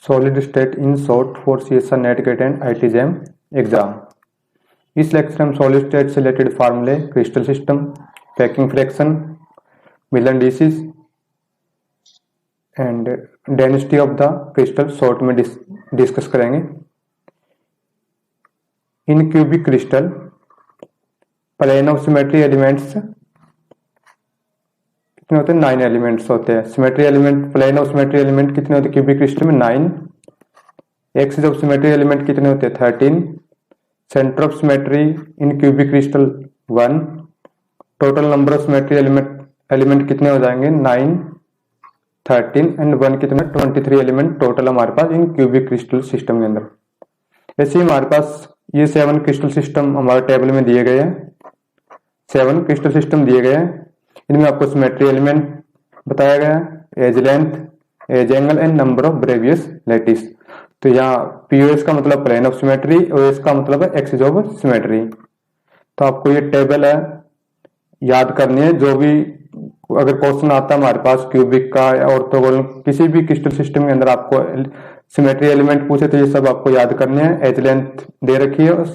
Solid state in short for CSR NET GATE and IIT JAM exam. इस lecture में solid state से related फार्मूले, crystal system, packing fraction, Miller indices and density of the crystal short में discuss करेंगे। In cubic crystal plane of symmetry elements कितने होते हैं? 9 elements होते हैं। Symmetry element, plane of symmetry element कितने होते हैं क्यूबिक क्रिस्टल में? 9। एक्सिस ऑफ सिमेट्री एलिमेंट कितने होते हैं? 13। Centre of symmetry in cubic crystal 1। Total number of symmetry element कितने हो जाएंगे? 9, 13 एंड 1 कितने? 23 एलिमेंट टोटल हमारे पास इन क्यूबिक क्रिस्टल सिस्टम के अंदर। ऐसे ही हमारे पास ये 7 क्रिस्टल सिस्टम हमारे टेबल में दिए गए हैं। 7 क्रिस्टल सिस्टम दिए गए हैं। इनमें आपको सिमेट्री एलिमेंट बताया गया है, edge length, edge angle and number of Bravais lattice. तो यहाँ POS का मतलब प्लेन ऑफ सिमेट्री, OS का मतलब है एक्सिस ऑफ सिमेट्री। तो आपको ये टेबल है याद करनी है। जो भी अगर क्वेश्चन आता है हमारे पास क्यूबिक का या ऑर्थोगोनल किसी भी क्रिस्टल सिस्टम के अंदर आपको सिमेट्री एलिमेंट पूछे तो ये सब आपको याद करने हैं। एज लेंथ दे रखी है,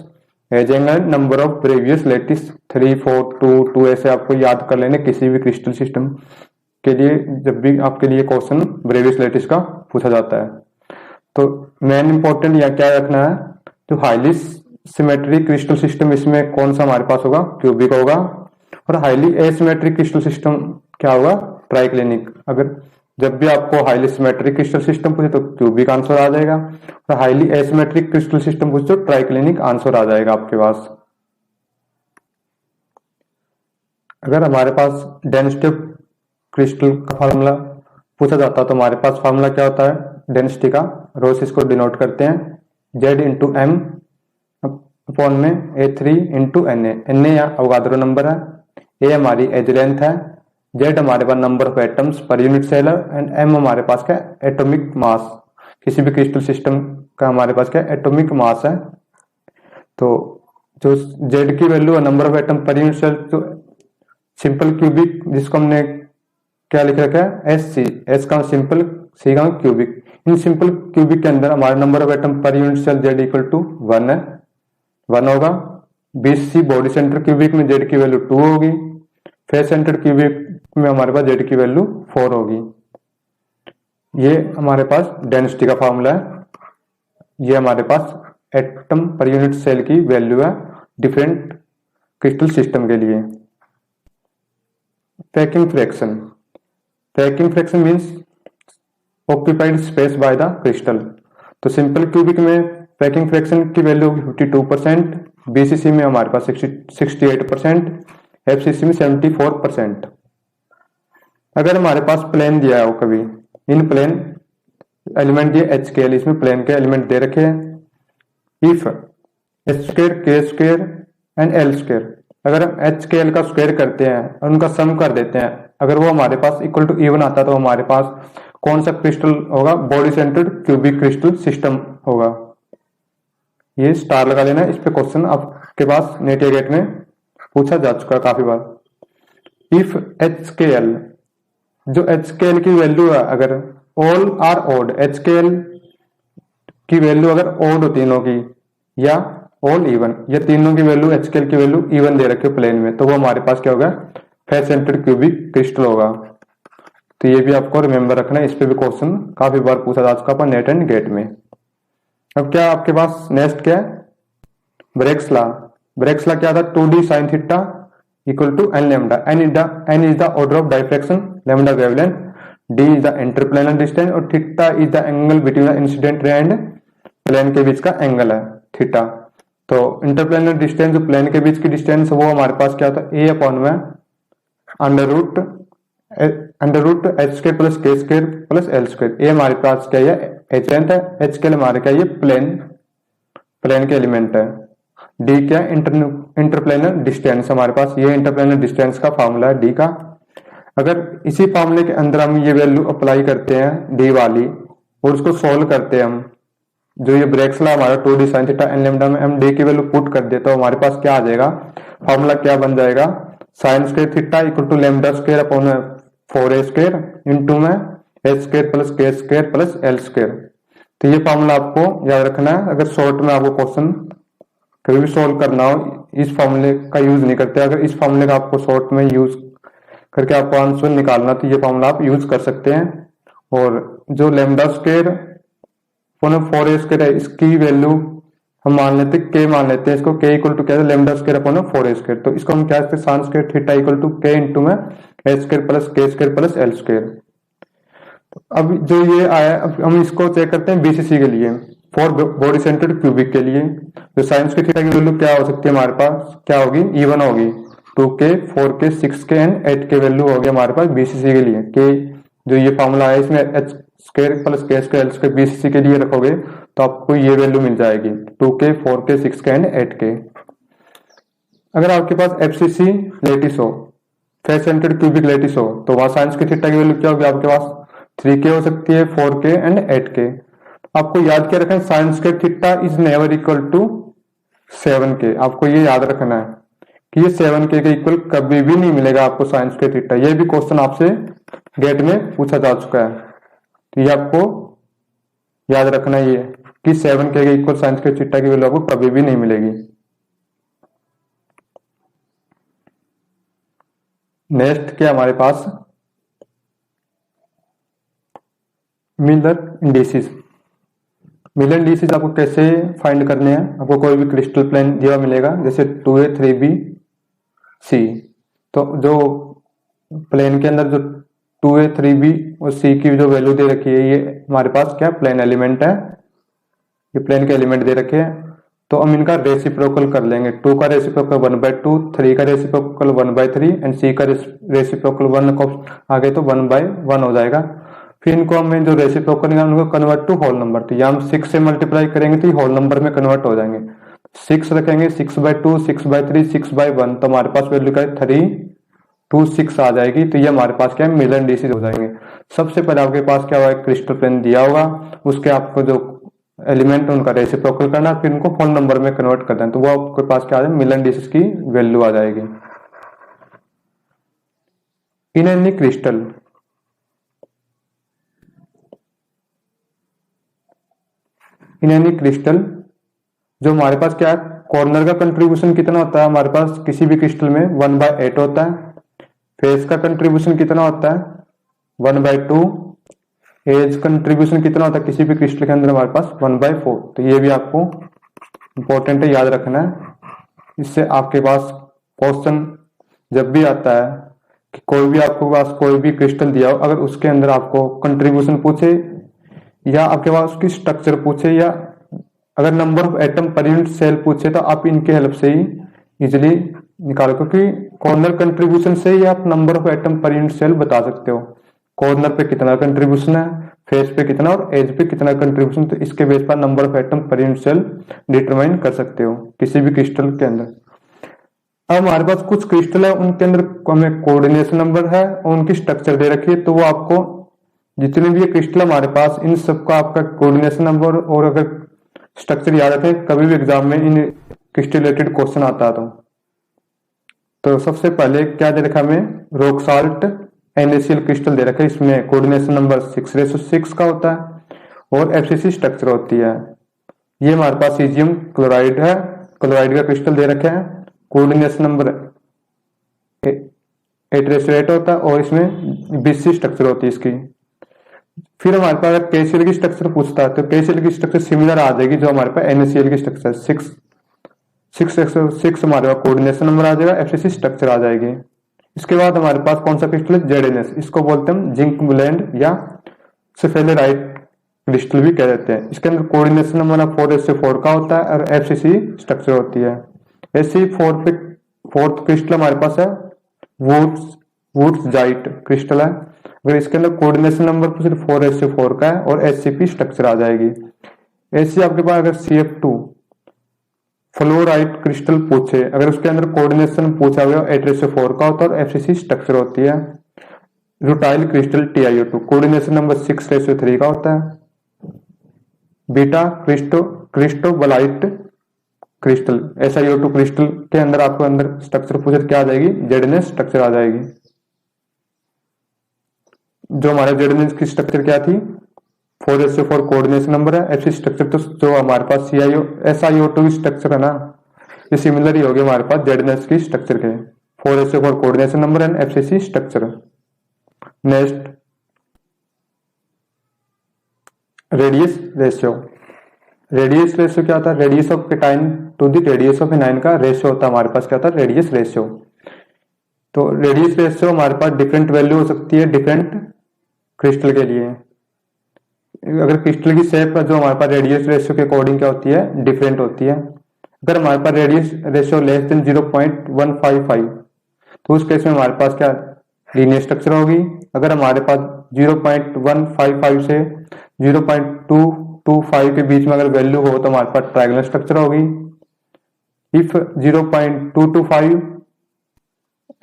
edge angle, number of Bravais lattice 3, 4, 2, 2 ऐसे आपको याद कर लेने किसी भी क्रिस्टल सिस्टम के लिए जब भी आपके लिए क्वेश्चन ब्रेवियस लैटिस का पूछा जाता है। तो मेन इंपॉर्टेंट या क्या रखना है, जो हाईली सिमेट्रिक क्रिस्टल सिस्टम इसमें कौन सा हमारे पास होगा? क्यूबिक होगा। और हाईली एसिमेट्रिक क्रिस्टल सिस्टम क्या होगा? ट्राइक्लिनिक। अगर जब भी आपको हाईली सिमेट्रिक क्रिस्टल सिस्टम पूछे तो क्यूबिक आंसर आ जाएगा, और हाईली एसिमेट्रिक क्रिस्टल सिस्टम पूछे तो ट्राइक्लिनिक आंसर आ जाएगा आपके पास। अगर हमारे पास डेंसिटी ऑफ क्रिस्टल का फार्मूला पूछा जाता है तो हमारे पास फार्मूला क्या होता है डेंसिटी का? रोज इसको डिनोट करते हैं Z इंटू M अपॉन में A3 इंटू NA। NA या अवगाद्रो नंबर है, A हमारी एज लेंथ है, Z हमारे पास नंबर ऑफ एटम्स पर यूनिट सेल एंड M हमारे पास क्या? Atomic mass. किसी भी क्रिस्टल सिस्टम का हमारे पास क्या? एटॉमिक मास है। तो जो Z की वैल्यू है number of atom per unit cell, तो सिंपल क्यूबिक जिसको हमने क्या लिख रखा है? SC, S का सिंपल, C का क्यूबिक। इन सिंपल क्यूबिक के अंदर हमारा number of atom per unit cell Z equal to 1 है, 1 होगा। BC बॉडी सेंटर क्यूबिक में Z की वैल्यू 2 होगी। फेस सेंटर क्यूबिक में हमारे पास Z की वैल्यू 4 होगी। ये हमारे पास डेंसिटी का फॉर्मूला है। ये हमारे पास एटम पर यूनिट सेल की वैल्यू है डिफरेंट क्रिस्टल सिस्टम के लिए। Packing fraction, packing fraction means occupied space by the crystal. तो सिंपल क्यूबिक में पैकिंग फ्रैक्शन की वैल्यू होगी 52%, BCC में हमारे पास 68%, FCC में 74%। अगर हमारे पास प्लेन दिया हो कभी, इन प्लेन एलिमेंट दिए HKL, इसमें प्लेन के एलिमेंट दे रखे हैं। If H² K² and L², अगर हम HKL का स्क्वायर करते हैं और उनका सम कर देते हैं, अगर वो हमारे पास इक्वल टू इवन आता है तो हमारे पास कौन सा क्रिस्टल होगा? Body centred cubic crystal system होगा। ये स्टार लगा लेना, इस पे क्वेश्चन आपके पास नेट या गेट में पूछा जा चुका है काफी बार। इफ HKL, जो HKL की वैल्यू है, अगर ऑल आर ओड, HKL की वैल्यू अगर ओड हो तीनों की या ऑल इवन, या तीनों की वैल्यू HKL की वैल्यू इवन दे रखे प्लेन में, तो वो हमारे पास क्या होगा? फेस सेंटर्ड क्यूबिक क्रिस्टल होगा। तो ये भी आपको रिमेंबर रखना है, इस पे भी क्वेश्चन काफी बार पूछा जा चुका है नेट एंड गेट में। अब क्या आपके पास नेक्स्ट क्या है? Breaks law. ब्रेक्स लॉ क्या था? 2D sin theta equal to n lambda. n is the order of diffraction, lambda wavelength, d is the interplanar distance और theta is the angle between the incident ray and plane के बीच का angle है theta. तो interplanar distance, जो plane के बीच की distance, वो हमारे पास क्या होता है? A अपॉन में under root H² plus K² plus L²। ये हमारे पास क्या है? एच लेंथ है। HKL हमारे क्या? ये प्लेन के एलिमेंट है। D क्या? इंटरप्लेनर डिस्टेंस हमारे पास, ये इंटरप्लेनर डिस्टेंस का फॉर्मूला है D का। अगर इसी फॉर्मूले के अंदर हम ये वैल्यू अप्लाई करते हैं D वाली और उसको सोल्व करते हैं हम, जो ये ब्रेक्स लॉ हमारा 2D sin theta n lambda में हम D की वैल्यू पुट कर दे तो हमारे पास क्या आ जाएगा? फॉर्मूला क्या बन जाएगा, sine square theta equal to lambda square upon 4a square into में h square plus k square plus l square. तो ये फॉर्मूला आपको याद रखना है। अगर शॉर्ट में आपको क्वेश्चन कभी भी सॉल्व करना हो, इस फॉर्मूले का यूज नहीं करते। अगर इस फॉर्मूले का आपको शॉर्ट में यूज करके आपको आंसर निकालना, तो ये फॉर्मूला आप यूज कर सकते हैं। और जो lambda square upon 4a square है, इसकी वैल्यू हम मान लेते हैं के, मान लेते हैं इसको के इक्वल टू क्या है, lambda square upon 4a square. तो इसको हम क्या करते हैं, sine square theta equal to के इंटू में h square plus k square plus l square. अब जो ये आया, अब हम इसको चेक करते हैं बीसीसी के लिए, फॉर बॉडी सेंटर्ड क्यूबिक के लिए। तो साइन स्क्वायर थीटा की वैल्यू क्या हो सकती है हमारे पास, क्या होगी, इवन होगी। 2k 4k 6k and 8k value होगी हमारे पास बीसीसी के लिए। के जो ये फॉर्मूला है इसमें h square plus k square l square BCC के लिए रखोगे तो आपको ये वैल्यू मिल जाएगी 2k 4k 6k and 8k। अगर आपके पास एफसीसी लेटिस हो, फेस सेंटर्ड क्यूबिक लेटिस हो, तो वहां साइन स्क्वायर थीटा की वैल्यू क्या होगी आपके पास, 3k हो सकती है, 4k एंड 8k। आपको याद क्या रखना है, sine square theta is never equal to 7k। आपको ये याद रखना है कि ये 7k के इक्वल कभी भी नहीं मिलेगा आपको साइन स्क्वायर थीटा। ये भी क्वेश्चन आपसे गेट में पूछा जा चुका है, तो ये आपको याद रखना है ये कि 7k के इक्वल साइन स्क्वायर थीटा की वैल्यू आपको कभी भी नहीं मिलेगी। नेक्स्ट क्या हमारे पास, मिलर इंडिसेस। मिलर इंडिसेस आपको कैसे फाइंड करने हैं, आपको कोई भी क्रिस्टल प्लेन दिया मिलेगा जैसे 2a 3b c। तो जो प्लेन के अंदर जो 2a 3b और c की जो वैल्यू दे रखी है, ये हमारे पास क्या प्लेन एलिमेंट है, ये प्लेन के एलिमेंट दे रखे हैं। तो हम इनका रेसिप्रोकल कर लेंगे। 2 का रेसिप्रोकल 1/2, 3 का रेसिप्रोकल 1/3 एंड c का रेसिप्रोकल 1 को आगे तो 1/1 हो जाएगा। फिर इनको हम जो रेसिप्रोकल निकालेंगे उनको कन्वर्ट टू होल नंबर, तो या हम 6 से मल्टीप्लाई करेंगे तो ये होल नंबर में कन्वर्ट हो जाएंगे। 6 रखेंगे, 6/2 6/3 6/1, तो हमारे पास वैल्यू क्या है 3 2 6 आ जाएगी। तो ये हमारे पास क्या है, मिलर इंडिसेस हो जाएंगे। सबसे पहले आपके पास क्या होगा, क्रिस्टल प्लेन दिया होगा, उसके आपको जो एलिमेंट उनका रेसिप्रोकल करना, फिर उनको होल नंबर में कन्वर्ट कर देना, तो वो आपके पास क्या आ जाएगा, मिलर इंडिसेस की वैल्यू आ जाएगी। In any crystal, in any crystal जो हमारे पास क्या है, कॉर्नर का कंट्रीब्यूशन कितना होता है हमारे पास किसी भी क्रिस्टल में 1/8 होता है। फेस का कंट्रीब्यूशन कितना होता है 1/2। एज कंट्रीब्यूशन कितना होता है किसी भी क्रिस्टल के अंदर हमारे पास 1/4। तो ये भी आपको इंपॉर्टेंट है, याद रखना है। इससे आपके पास क्वेश्चन जब भी आता है कि कोई भी आपके पास कोई भी क्रिस्टल दिया हो, अगर उसके अंदर आपको कंट्रीब्यूशन पूछे या आपके पास उसकी स्ट्रक्चर पूछे या अगर number of atom per unit cell पूछे, तो आप इनके हेल्प से ही इजिली निकालो, क्योंकि कॉर्नर कंट्रीब्यूशन से ही आप number of atom per unit cell बता सकते हो। कॉर्नर पे कितना कंट्रीब्यूशन है, फेस पे कितना और एज पे कितना कंट्रीब्यूशन, तो इसके बेस पर number of atom per unit cell determine कर सकते हो किसी भी क्रिस्टल के अंदर। अब हमारे पास कुछ क्रिस्टल है, उनके अंदर हमें कोऑर्डिनेशन नंबर है और उनकी स्ट्रक्चर दे रखी है, तो वो आपको जितने भी ये क्रिस्टल हमारे पास, इन सबका आपका कोऑर्डिनेशन नंबर और अगर स्ट्रक्चर याद रखें, कभी भी एग्जाम में इन क्रिस्टल रिलेटेड क्वेश्चन आता है। तो सबसे पहले क्या दे रखा हमें, रॉक साल्ट NaCl क्रिस्टल दे रखा है, इसमें कोऑर्डिनेशन नंबर 6/6 का होता है और FCC स्ट्रक्चर होती है। ये हमारे पास सीजियम क्लोराइड है, क्लोराइड का क्रिस्टल दे रखे हैं, कोऑर्डिनेशन नंबर 8/8 होता है और इसमें BC स्ट्रक्चर होती है इसकी। फिर हमारे पास अगर KCl की स्ट्रक्चर पूछता है तो KCl की स्ट्रक्चर सिमिलर आ जाएगी जो हमारे पास NaCl की स्ट्रक्चर 6 हमारे पास कोऑर्डिनेशन नंबर आ जाएगा, FCC स्ट्रक्चर आ जाएगी। इसके बाद हमारे पास कौन सा क्रिस्टल है, ZNS, इसको बोलते हैं जिंक ब्लेंड या सेफेलेराइट क्रिस्टल भी कह देते हैं। इसके अंदर कोऑर्डिनेशन नंबर 4/4 का होता है और FCC स्ट्रक्चर होती है। ऐसे ही फोर्थ क्रिस्टल हमारे पास है वुड्सजाइट क्रिस्टल है, अगर इसके अंदर कोऑर्डिनेशन नंबर सिर्फ 4/4 का है और SCP स्ट्रक्चर आ जाएगी। ऐसे आपके पास अगर CF2 फ्लोराइट क्रिस्टल पूछे, अगर उसके अंदर कोऑर्डिनेशन पूछा हुआ 8/4 का होता है और FCC स्ट्रक्चर होती है। Rutile crystal TiO2 coordination number 6/3 का होता है। बीटा क्रिस्टोबलाइट क्रिस्टल, SiO2 क्रिस्टल के अंदर आपको अंदर स्ट्रक्चर पूछे तो क्या आ जाएगी, ZnS स्ट्रक्चर आ जाएगी। जो हमारा ZnS की स्ट्रक्चर क्या थी, 4:4 कोऑर्डिनेशन नंबर है। FC स्ट्रक्चर तो जो हमारे पास SiO2 की स्ट्रक्चर है ना, ये सिमिलर ही होगी हमारे पास ZnS की स्ट्रक्चर के, 4:4 coordination number and FCC structure. Next, radius ratio. Radius ratio क्या होता है, radius of cation to the radius of anion का रेशियो होता है हमारे पास, क्या होता है, रेडियस रेशियो। तो रेडियस रेशियो हमारे पास डिफरेंट वैल्यू हो सकती है डिफरेंट क्रिस्टल के लिए। अगर क्रिस्टल की शेप जो हमारे पास रेडियस रेशियो के अकॉर्डिंग क्या होती है, डिफरेंट होती है। अगर हमारे पास रेडियस रेशियो लेस देन 0.155 तो उस केस में हमारे पास क्या लीनियर स्ट्रक्चर होगी। अगर हमारे पास 0.155 से 0.225 के बीच में अगर वैल्यू हो तो हमारे पास ट्रायंगुलर स्ट्रक्चर होगी। इफ 0.225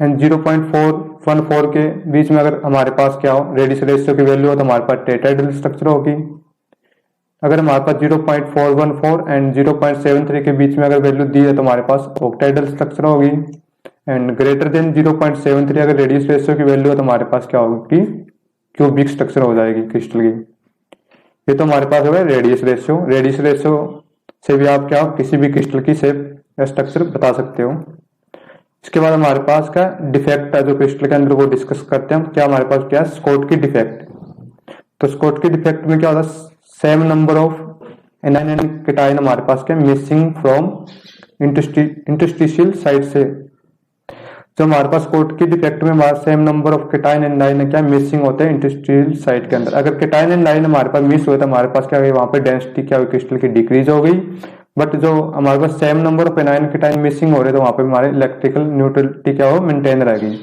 एंड 0.414 के बीच में अगर हमारे पास क्या हो रेडियस रेशियो की वैल्यू हो तो हमारे पास टेट्राहेड्रल स्ट्रक्चर होगी। अगर हमारे पास 0.414 एंड 0.73 के बीच में अगर वैल्यू दी है तो हमारे पास ऑक्टाहेड्रल स्ट्रक्चर होगी। एंड ग्रेटर देन 0.73 अगर रेडियस रेशियो की वैल्यू है तो हमारे पास क्या होगी, क्यूबिक स्ट्रक्चर हो जाएगी क्रिस्टल की। ये तो हमारे पास हो गया रेडियस रेशियो। रेडियस रेशियो से भी आप क्या किसी भी क्रिस्टल की शेप या स्ट्रक्चर बता सकते हो। इसके बाद हमारे पास क्या डिफेक्ट है जो क्रिस्टल के अंदर वो डिस्कस करते हैं। क्या हमारे पास क्या स्कॉट की डिफेक्ट। तो स्कॉट की डिफेक्ट में क्या होता है, same number of A9 and cation हमारे पास क्या मिसिंग फ्रॉम इंटरस्टिशियल साइड से। जो हमारे पास स्कॉट की डिफेक्ट में हमारा same number of cation and A9 क्या मिसिंग होते हैं इंटरस्टिशियल साइड के अंदर। अगर केटाइन एंड एनाइन हमारे पास मिस हुए तो हमारे पास क्या हुई, वहां पे डेंसिटी क्या हुई क्रिस्टल की डिक्रीज हो गई। बट जो हमारे पास same number of anion cation missing हो रहे तो वहां पे हमारे इलेक्ट्रिकल न्यूट्रलिटी क्या हो मेंटेन रहेगी।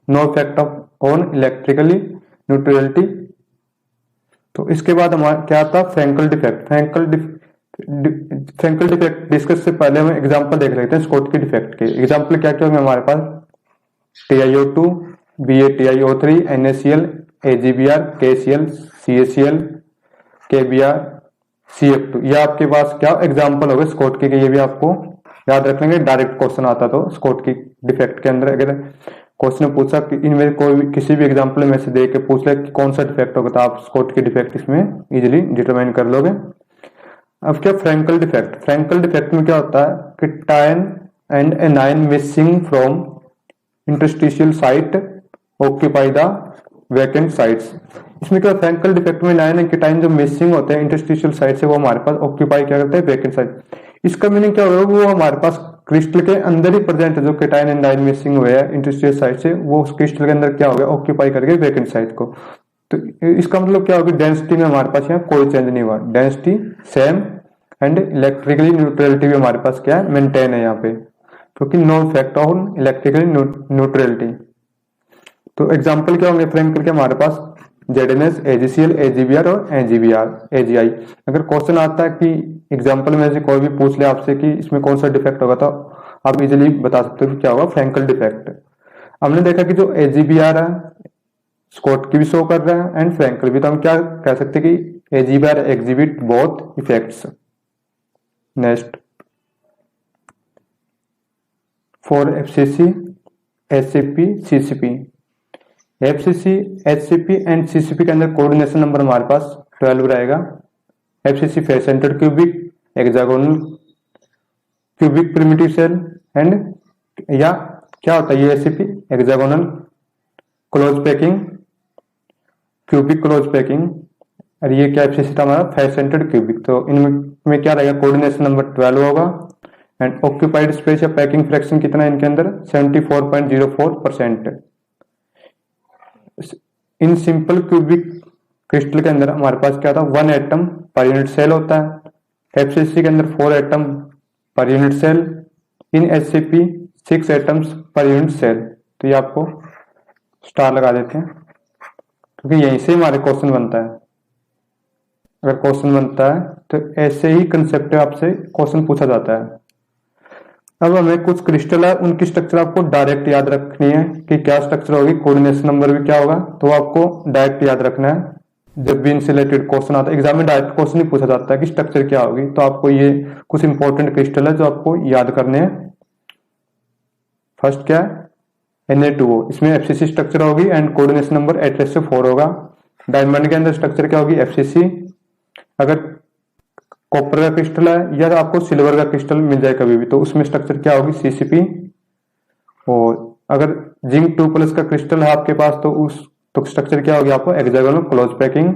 No effect on electrically neutrality. तो इसके बाद हमारा क्या था Frenkel defect. Frenkel defect discuss से पहले हम एग्जांपल देख लेते हैं स्कॉट के डिफेक्ट के। एग्जांपल क्या क्या होंगे हमारे पास, TiO2, BaTiO3, NaCl, AgBr, KCl, CaCl, KBr, CF2। ये आपके पास क्या एग्जांपल हो गए स्कॉट के। ये भी आपको याद रख लेंगे, डायरेक्ट क्वेश्चन आता तो स्कॉट की डिफेक्ट के अंदर अगर क्वेश्चन पूछा कि इनमें कोई किसी भी एग्जांपल में से दे के पूछ ले कि कौन सा डिफेक्ट होगा तो आप स्कॉट की डिफेक्ट इसमें इजीली डिटरमाइन कर लोगे। अब क्या फ्रैंकल डिफेक्ट। फ्रैंकल डिफेक्ट में क्या होता है, cation and A9 missing from interstitial site occupy the vacant sites. इसमें क्या फ्रैंकल डिफेक्ट में एनाइन एंड केटाइन जो मिसिंग होते हैं इंटरस्टिशियल साइट से वो हमारे पास ऑक्यूपाई क्या करते हैं वैकेंट साइट। इसका मीनिंग क्या होगा, वो हमारे पास क्रिस्टल के अंदर ही प्रेजेंट है। जो केटाइन एंड एनाइन मिसिंग हुए हैं इंटरस्टिशियल साइट से वो उस क्रिस्टल के अंदर क्या हो गया ऑक्यूपाई करके वैकेंट साइट को। तो इसका मतलब क्या होगा, डेंसिटी में हमारे पास यहाँ कोई चेंज नहीं हुआ, density same and electrically neutrality भी हमारे पास क्या है मेंटेन है यहाँ पे, क्योंकि no effect on electrically neutrality. तो एग्जांपल क्या होंगे फ्रैंकल के हमारे पास ZnS, AgCl, AgBr और AgI। अगर क्वेश्चन आता है कि एग्जांपल में से कोई भी पूछ ले आपसे कि इसमें कौन सा डिफेक्ट होगा तो आप इजीली बता सकते हो कि क्या होगा फ्रैंकल डिफेक्ट। हमने देखा कि जो AgBr है स्कॉट की भी शो कर रहा है एंड फ्रैंकल भी, तो हम क्या कह सकते हैं कि AgBr exhibit both effects. Next for FCC, SCP, CCP। FCC, SCP and CCP के अंदर कोऑर्डिनेशन नंबर हमारे पास 12 रहेगा। FCC face centred cubic, hexagonal cubic primitive cell and या क्या होता है ये SCP hexagonal close packing, cubic close packing. और ये क्या FCC था हमारा फेस सेंटर्ड क्यूबिक। तो इनमें क्या रहेगा कोऑर्डिनेशन नंबर 12 होगा एंड ऑक्यूपाइड स्पेस या पैकिंग फ्रैक्शन कितना है इनके अंदर 74.04%। इन सिंपल क्यूबिक क्रिस्टल के अंदर हमारे पास क्या था 1 एटम पर यूनिट सेल होता है। FCC के अंदर 4 एटम पर यूनिट सेल। इन SCP 6 एटम्स पर यूनिट सेल। तो ये आपको स्टार लगा देते हैं क्योंकि यहीं से हमारे क्वेश्चन बनता है। अगर क्वेश्चन बनता है तो ऐसे ही कंसेप्ट आपसे क्वेश्चन पूछा जाता है। अब हमें कुछ क्रिस्टल है उनकी स्ट्रक्चर आपको डायरेक्ट याद रखनी है कि क्या स्ट्रक्चर होगी, कोऑर्डिनेशन नंबर भी क्या होगा, तो आपको डायरेक्ट याद रखना है। जब भी इनसे रिलेटेड क्वेश्चन आता है, एग्जाम में डायरेक्ट क्वेश्चन ही पूछा जाता है कि स्ट्रक्चर क्या होगी, तो आपको ये कुछ इंपॉर्टेंट क्रिस्टल है जो आपको याद करने हैं। फर्स्ट क्या है, Na2O, इसमें FCC स्ट्रक्चर होगी एंड कोऑर्डिनेशन नंबर 8/4 होगा। डायमंड के अंदर स्ट्रक्चर क्या होगी, FCC। अगर कॉपर का क्रिस्टल है या आपको सिल्वर का क्रिस्टल मिल जाए कभी भी, तो उसमें स्ट्रक्चर क्या होगी, CCP। और अगर जिंक 2+ का क्रिस्टल है आपके पास, तो स्ट्रक्चर क्या होगी आपको, hexagonal close packing.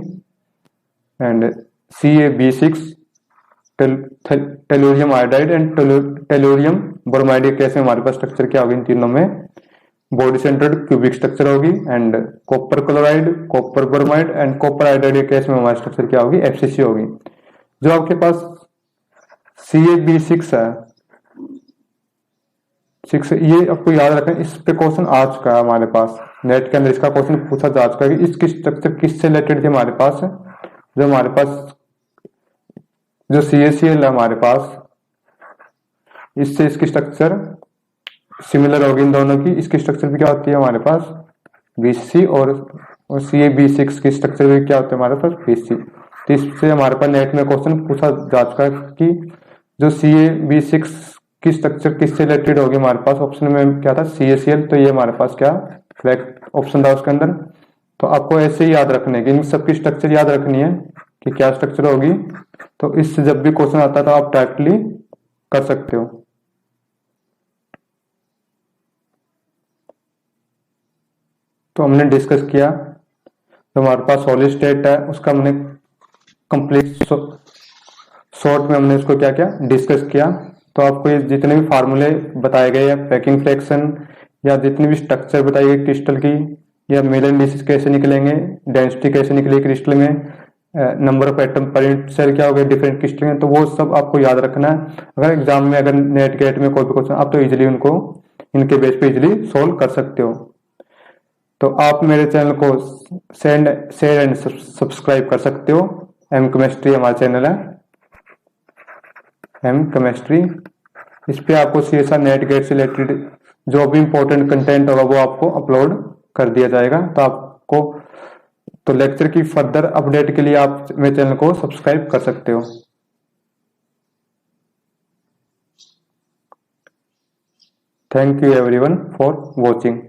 And CaB6 tellurium iodide and tellurium bromide case में हमारे पास स्ट्रक्चर क्या होगी, इन तीनों में बॉडी सेंटर्ड क्यूबिक स्ट्रक्चर होगी। And copper chloride, copper bromide and copper iodide case में हमारी स्ट्रक्चर क्या होगी, FCC होगी। जो आपके पास CaB6 है, 6, ये आपको याद रखें, इस पे क्वेश्चन आ चुका है हमारे पास, नेट के अंदर इसका क्वेश्चन पूछा जा चुका है कि इसकी स्ट्रक्चर किससे रिलेटेड थी हमारे पास। जो हमारे पास जो CaCl है हमारे पास, इससे इसकी स्ट्रक्चर सिमिलर होगी इन दोनों की। इसकी स्ट्रक्चर भी क्या होती है हमारे पास, BC, और CaB6 की स्ट्रक्चर भी क्या होती है हमारे पास, BC। तो इससे हमारे पास नेट में क्वेश्चन पूछा जा चुका है कि जो CaB6 की स्ट्रक्चर किससे रिलेटेड होगी हमारे पास। ऑप्शन में क्या था, CaCl, तो ये हमारे पास क्या करेक्ट ऑप्शन था उसके अंदर। तो आपको ऐसे ही याद रखने की, इन सबकी स्ट्रक्चर याद रखनी है कि क्या स्ट्रक्चर होगी। तो इससे जब भी क्वेश्चन आता है तो आप डायरेक्टली कर सकते हो। तो हमने डिस्कस किया, तो हमारे पास सॉलिड स्टेट है उसका हमने कंप्लीट शॉर्ट में हमने इसको क्या क्या डिस्कस किया। तो आपको ये जितने भी फार्मूले बताए गए हैं, पैकिंग फ्रैक्शन या जितनी भी स्ट्रक्चर बताई गई क्रिस्टल की, या मेल इंडिसेस कैसे निकलेंगे, डेंसिटी कैसे निकलेगी क्रिस्टल में, number of atom per unit cell क्या हो गए डिफरेंट क्रिस्टल में, तो वो सब आपको याद रखना है। अगर एग्जाम में अगर नेट गेट में कोई भी क्वेश्चन, आप तो इजिली उनको इनके बेस पे इजिली सोल्व कर सकते हो। तो आप मेरे चैनल को शेयर एंड सब्सक्राइब कर सकते हो। एम केमिस्ट्री हमारा चैनल है, एम केमिस्ट्री। इस पे आपको CSR नेट गेट से रिलेटेड जो भी इंपॉर्टेंट कंटेंट होगा वो आपको अपलोड कर दिया जाएगा। तो आपको तो लेक्चर की फर्दर अपडेट के लिए आप मेरे चैनल को सब्सक्राइब कर सकते हो। Thank you everyone for watching.